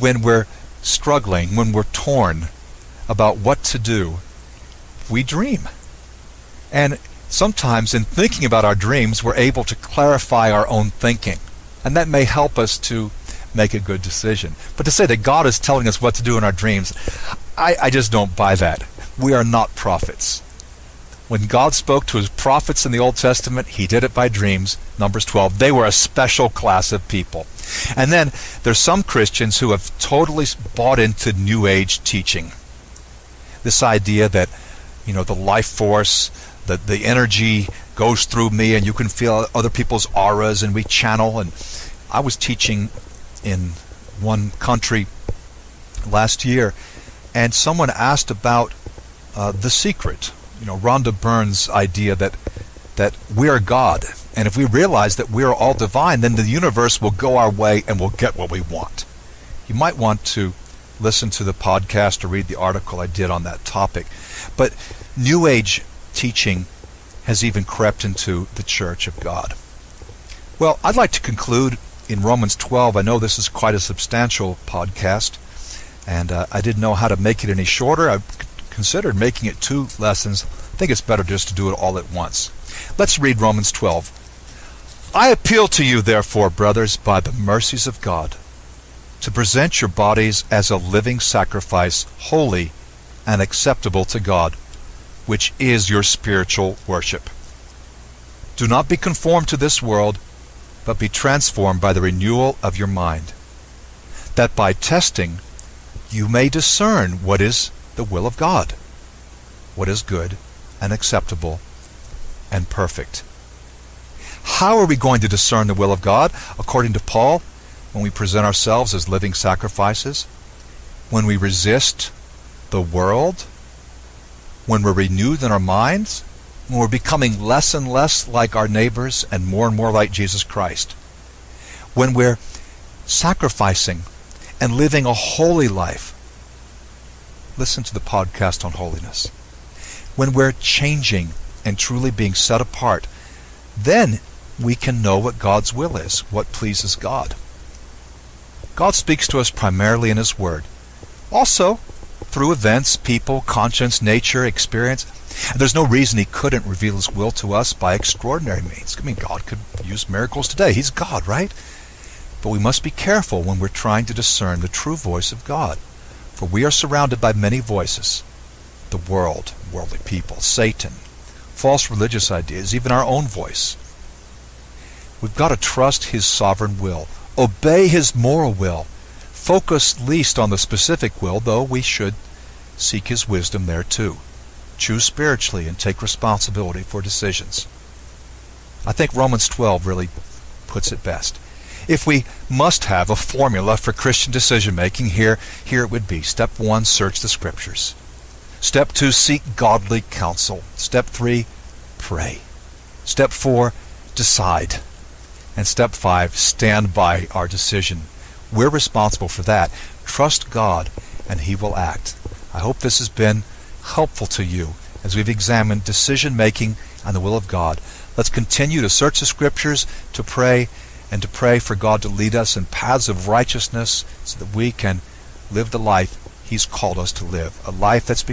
when we're struggling, when we're torn about what to do, we dream. And sometimes in thinking about our dreams, we're able to clarify our own thinking. And that may help us to make a good decision. But to say that God is telling us what to do in our dreams, I just don't buy that. We are not prophets. When God spoke to his prophets in the Old Testament, he did it by dreams. Numbers 12. They were a special class of people. And then there's some Christians who have totally bought into New Age teaching. This idea that, the life force, that the energy goes through me and you can feel other people's auras and we channel. And I was teaching in one country last year, and someone asked about The Secret. Rhonda Byrne's idea that we are God, and if we realize that we are all divine, then the universe will go our way and we'll get what we want. You might want to listen to the podcast or read the article I did on that topic. But New Age teaching has even crept into the Church of God. Well, I'd like to conclude in Romans 12. I know this is quite a substantial podcast, and I didn't know how to make it any shorter. I considered making it 2 lessons. I think it's better just to do it all at once. Let's read Romans 12. I appeal to you, therefore, brothers, by the mercies of God, to present your bodies as a living sacrifice, holy and acceptable to God, which is your spiritual worship. Do not be conformed to this world, but be transformed by the renewal of your mind, that by testing you may discern what is the will of God, what is good and acceptable and perfect. How are we going to discern the will of God? According to Paul, when we present ourselves as living sacrifices, when we resist the world, when we're renewed in our minds, when we're becoming less and less like our neighbors and more like Jesus Christ, when we're sacrificing and living a holy life. Listen to the podcast on holiness. When we're changing and truly being set apart, then we can know what God's will is, what pleases God. God speaks to us primarily in His Word. Also, through events, people, conscience, nature, experience. And there's no reason He couldn't reveal His will to us by extraordinary means. God could use miracles today. He's God, right? But we must be careful when we're trying to discern the true voice of God. For we are surrounded by many voices. The world, worldly people, Satan, false religious ideas, even our own voice. We've got to trust His sovereign will. Obey His moral will. Focus least on the specific will, though we should seek His wisdom there too. Choose spiritually and take responsibility for decisions. I think Romans 12 really puts it best. If we must have a formula for Christian decision-making, here it would be. Step 1, search the Scriptures. Step 2, seek godly counsel. Step 3, pray. Step 4, decide. And step 5, stand by our decision. We're responsible for that. Trust God, and He will act. I hope this has been helpful to you as we've examined decision-making and the will of God. Let's continue to search the Scriptures, to pray, and to pray for God to lead us in paths of righteousness so that we can live the life He's called us to live, a life that's